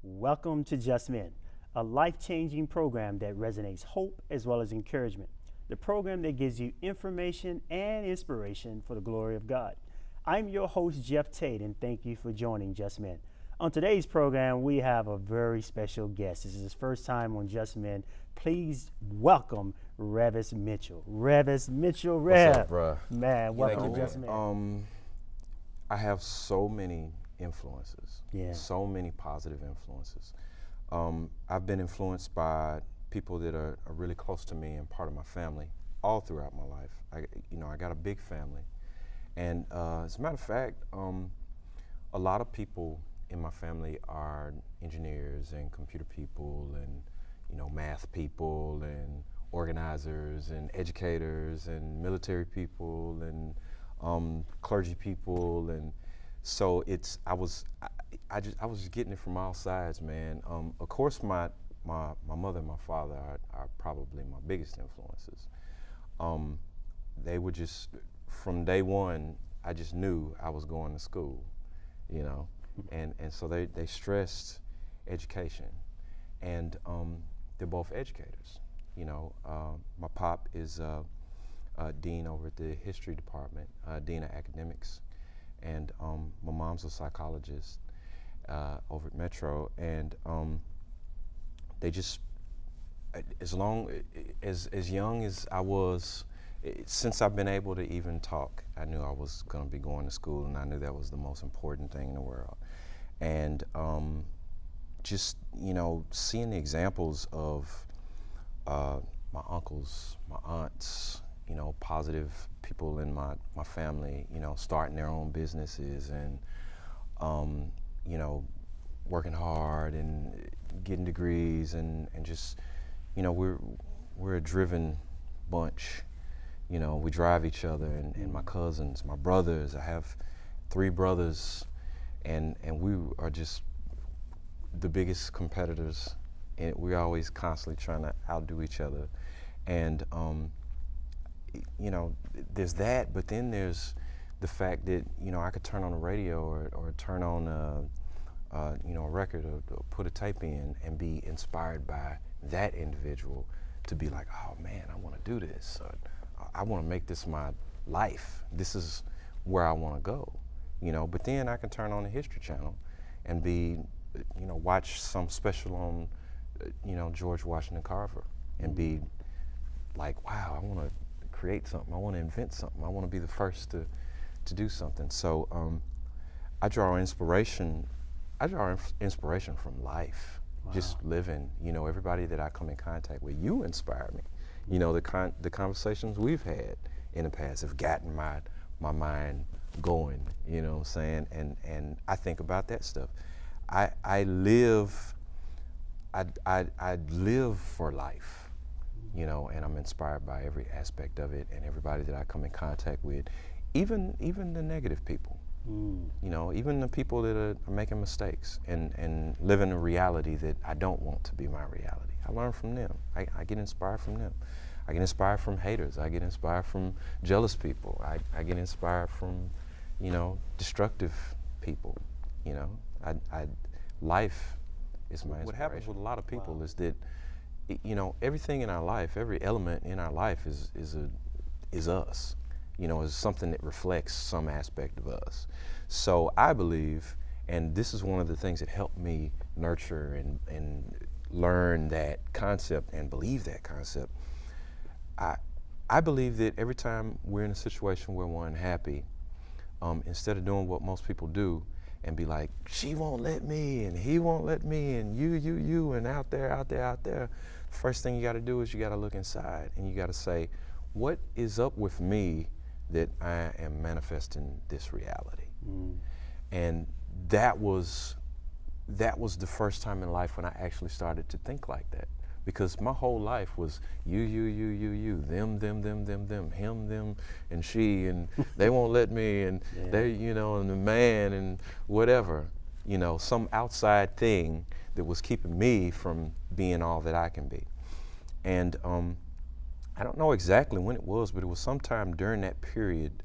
Welcome to Just Men, a life-changing program that resonates hope as well as encouragement. The program that gives you information and inspiration for the glory of God. I'm your host, Jeff Tate, and thank you for joining Just Men. On today's program, we have a very special guest. This is his first time on Just Men. Please welcome Reavis Mitchell. Reavis Mitchell, Rev. What's up, bruh? Man, welcome to Just Men. I have so many influences, Yeah. so many positive influences. I've been influenced by people that are really close to me and part of my family all throughout my life. I got a big family. And as a matter of fact, a lot of people in my family are engineers and computer people and, math people and organizers and educators and military people and clergy people, and so I was getting it from all sides, man. Of course, my mother and my father are probably my biggest influences. They were just, from day one, I just knew I was going to school, and so they stressed education, and they're both educators. My pop is dean over at the history department, dean of academics, and my mom's a psychologist over at Metro, and they just, as young as I was, since I've been able to even talk, I knew I was going to be going to school, and I knew that was the most important thing in the world. And just, seeing the examples of my uncles, my aunts, positive people in my family, starting their own businesses and, working hard and getting degrees and just, we're a driven bunch. We drive each other, and my cousins, my brothers. I have 3 brothers, and we are just the biggest competitors, and we're always constantly trying to outdo each other. And there's that, but then there's the fact that I could turn on the radio or turn on a record or put a tape in and be inspired by that individual to be like, oh man, I want to do this. Or, I want to make this my life. This is where I want to go. But then I can turn on the History Channel and be, watch some special on, George Washington Carver and be like, wow, I want to create something. I want to invent something. I want to be the first to do something. So I draw inspiration from life. Wow. Just living. Everybody that I come in contact with, you inspire me. The conversations we've had in the past have gotten my mind going. You know what I'm saying? And I think about that stuff. I live for life. And I'm inspired by every aspect of it and everybody that I come in contact with, even the negative people. Even the people that are making mistakes and living a reality that I don't want to be my reality. I learn from them. I get inspired from them. I get inspired from haters. I get inspired from jealous people. I get inspired from, destructive people. Life is my inspiration. What happens with a lot of people is that, everything in our life, every element in our life is us. Is something that reflects some aspect of us. So I believe, and this is one of the things that helped me nurture and learn that concept and believe that concept. I believe that every time we're in a situation where we're unhappy, instead of doing what most people do and be like, she won't let me and he won't let me and you and out there, first thing you got to do is you got to look inside and you got to say, what is up with me that I am manifesting this reality? And that was the first time in life when I actually started to think like that, because my whole life was you, them, him, them, and she, and they won't let me, and yeah. They, and the man, and whatever, some outside thing that was keeping me from being all that I can be. And I don't know exactly when it was, but it was sometime during that period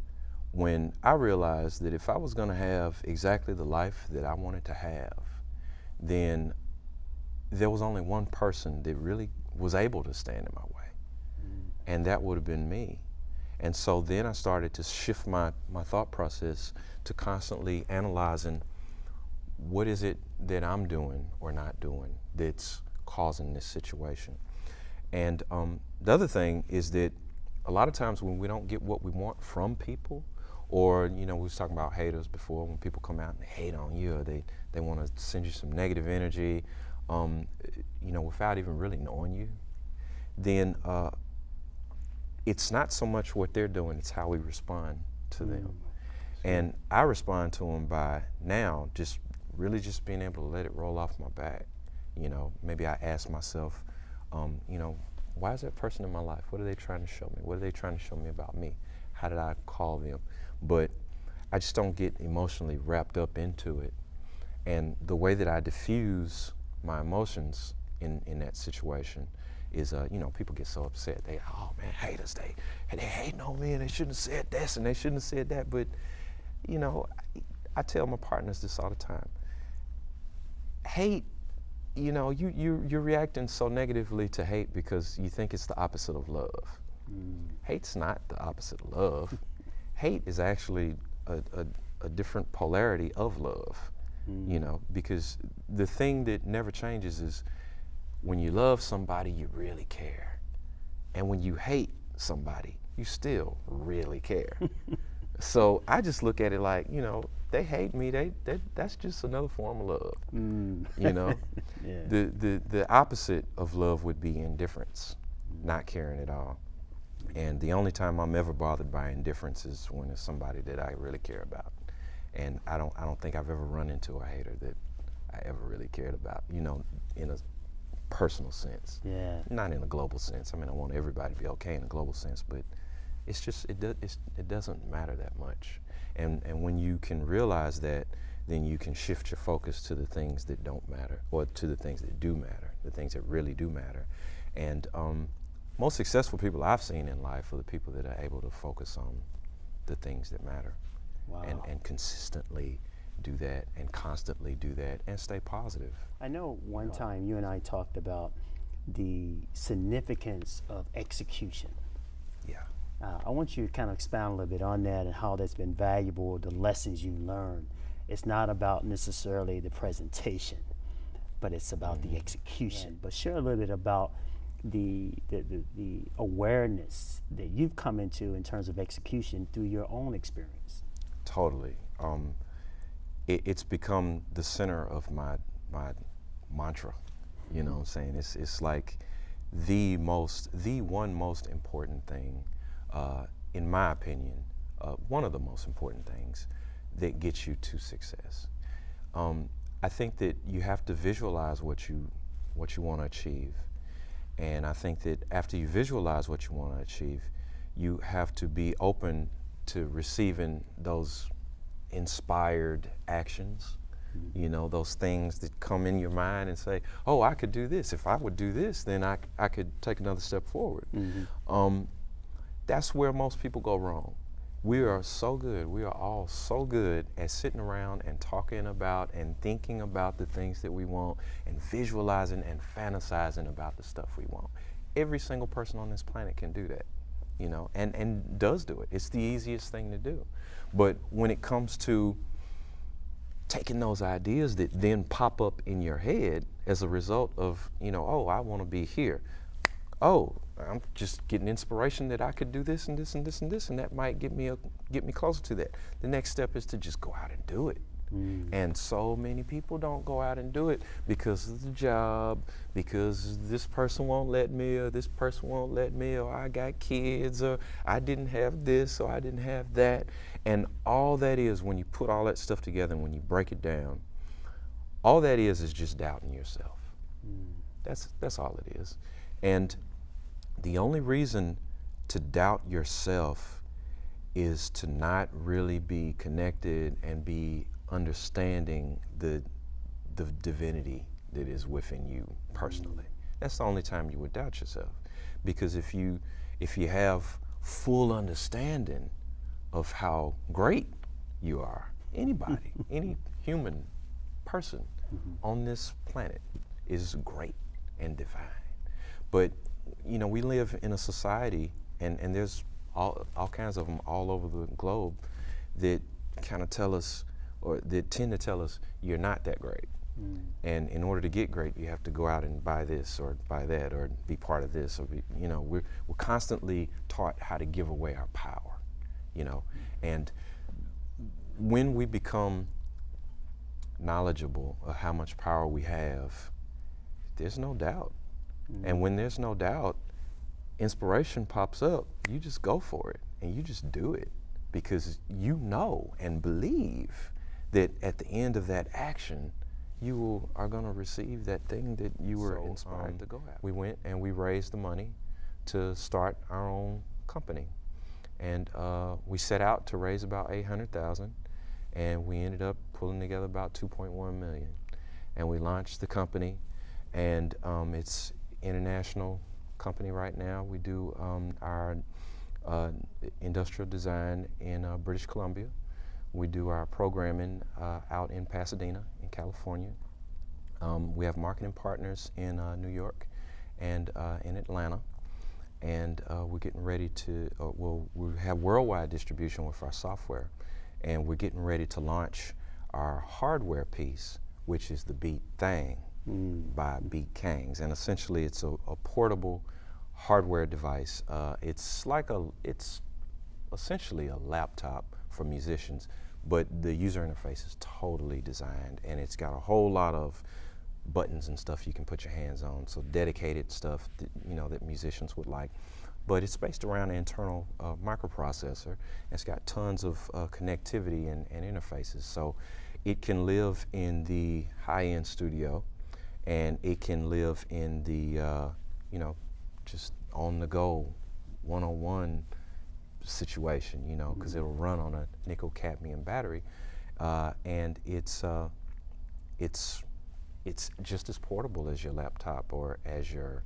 when I realized that if I was going to have exactly the life that I wanted to have, then there was only one person that really was able to stand in my way, and that would have been me. And so then I started to shift my thought process to constantly analyzing what is it that I'm doing or not doing that's causing this situation. And the other thing is that a lot of times when we don't get what we want from people, or, you know, we was talking about haters before, when people come out and hate on you, or they want to send you some negative energy, you know, without even really knowing you, then it's not so much what they're doing, it's how we respond to them. And I respond to them by now just really just being able to let it roll off my back. You know, maybe I ask myself, you know, why is that person in my life? What are they trying to show me? What are they trying to show me about me? How did I call them? But I just don't get emotionally wrapped up into it. And the way that I diffuse my emotions in that situation is, you know, people get so upset. They, oh man, haters, they hating on me and they shouldn't have said this and they shouldn't have said that. But, you know, I tell my partners this all the time. Hate, you know, you're reacting so negatively to hate because you think it's the opposite of love. Hate's not the opposite of love. Hate is actually a different polarity of love, you know, because the thing that never changes is when you love somebody, you really care. And when you hate somebody, you still really care. So I just look at it like, you know, they hate me, that's just another form of love, you know? Yeah. The opposite of love would be indifference, not caring at all. And the only time I'm ever bothered by indifference is when it's somebody that I really care about. And I don't think I've ever run into a hater that I ever really cared about, you know, in a personal sense. Yeah. Not in a global sense. I mean, I want everybody to be okay in a global sense, but it's just, it doesn't matter that much. And when you can realize that, then you can shift your focus to the things that don't matter, or to the things that do matter, the things that really do matter. And most successful people I've seen in life are the people that are able to focus on the things that matter. Wow. And consistently do that and constantly do that and stay positive. I know one time you and I talked about the significance of execution. Yeah. I want you to kind of expound a little bit on that and how that's been valuable, the lessons you learned. It's not about necessarily the presentation, but it's about the execution. Right. But share a little bit about the awareness that you've come into in terms of execution through your own experience. Totally. It's become the center of my mantra. You know what I'm saying? It's like the one most important thing, in my opinion, one of the most important things that gets you to success. I think that you have to visualize what you want to achieve. And I think that after you visualize what you want to achieve, you have to be open to receiving those inspired actions, you know, those things that come in your mind and say, oh, I could do this. If I would do this, then I could take another step forward. That's where most people go wrong. We are all so good at sitting around and talking about and thinking about the things that we want and visualizing and fantasizing about the stuff we want. Every single person on this planet can do that, you know, and does do it. It's the easiest thing to do. But when it comes to taking those ideas that then pop up in your head as a result of, you know, oh, I want to be here. Oh, I'm just getting inspiration that I could do this and this and this and this, and that might get me closer to that. The next step is to just go out and do it. And so many people don't go out and do it because of the job, because this person won't let me, or this person won't let me, or I got kids, or I didn't have this, or I didn't have that. And all that is, when you put all that stuff together and when you break it down, all that is just doubting yourself. That's all it is. And the only reason to doubt yourself is to not really be connected and be understanding the divinity that is within you personally. That's the only time you would doubt yourself. Because if you have full understanding of how great you are, anybody, any human person on this planet is great and divine. But, we live in a society, and there's all kinds of them all over the globe that kind of tell us, or that tend to tell us, you're not that great. And in order to get great, you have to go out and buy this or buy that or be part of this. Or we're constantly taught how to give away our power, And when we become knowledgeable of how much power we have, there's no doubt. And when there's no doubt, inspiration pops up. You just go for it and you just do it because you know and believe that at the end of that action, you are going to receive that thing that you were inspired to go at. We went and we raised the money to start our own company. And we set out to raise about $800,000, and we ended up pulling together about $2.1 million. And we launched the company, and it's international company right now. We do our industrial design in British Columbia. We do our programming out in Pasadena, in California. We have marketing partners in New York and in Atlanta. And we're getting ready to, we have worldwide distribution with our software. And we're getting ready to launch our hardware piece, which is the Beat Thing by Kangz. And essentially it's a portable hardware device. It's essentially a laptop for musicians, but the user interface is totally designed, and it's got a whole lot of buttons and stuff you can put your hands on, so dedicated stuff that, that musicians would like. But it's based around an internal microprocessor. It's got tons of connectivity and interfaces, so it can live in the high-end studio, and it can live in the, just on-the-go, one-on-one situation, because it'll run on a nickel cadmium battery, and it's just as portable as your laptop or as your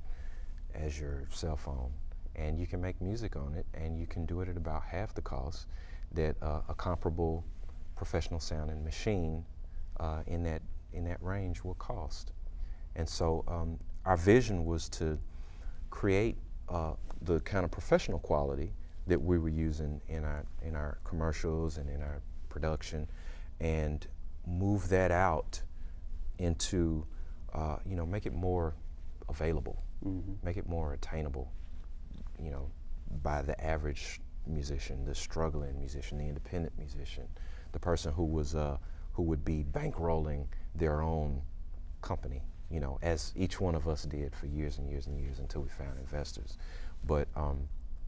cell phone, and you can make music on it, and you can do it at about half the cost that a comparable professional sounding machine in that range will cost. And so our vision was to create the kind of professional quality that we were using in our commercials and in our production, and move that out into, make it more available, make it more attainable, by the average musician, the struggling musician, the independent musician, the person who would be bankrolling their own company, as each one of us did for years and years and years until we found investors. But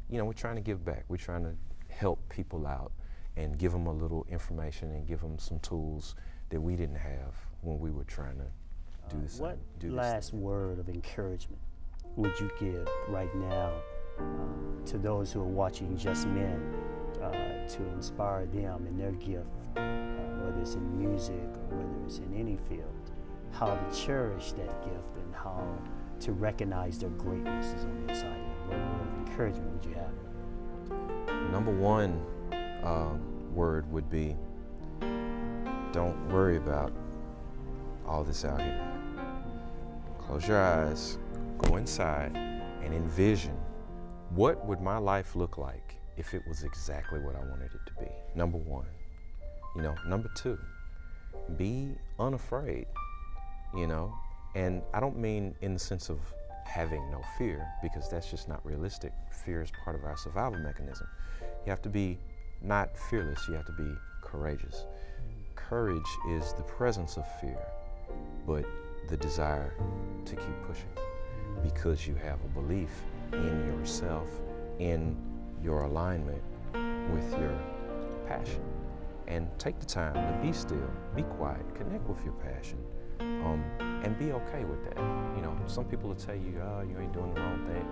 we're trying to give back. We're trying to help people out and give them a little information and give them some tools that we didn't have when we were trying to do this. What last word of encouragement would you give right now to those who are watching Just Men to inspire them in their gift, whether it's in music or whether it's in any field, how to cherish that gift and how to recognize their greatness is on the inside of them? What word of encouragement would you have? Number one word would be, don't worry about all this out here. Close your eyes, go inside, and envision, what would my life look like if it was exactly what I wanted it to be? Number one. Number two, be unafraid, and I don't mean in the sense of having no fear, because that's just not realistic. Fear is part of our survival mechanism. You have to be not fearless, you have to be courageous. Courage is the presence of fear, but the desire to keep pushing, because you have a belief in yourself, in your alignment with your passion. And take the time to be still, be quiet, connect with your passion, and be okay with that. Some people will tell you, oh, you ain't doing the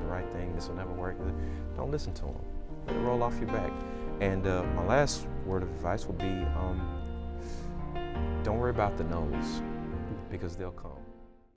right thing, this will never work. Don't listen to them. Let it roll off your back. And my last word of advice would be, don't worry about the no's, because they'll come.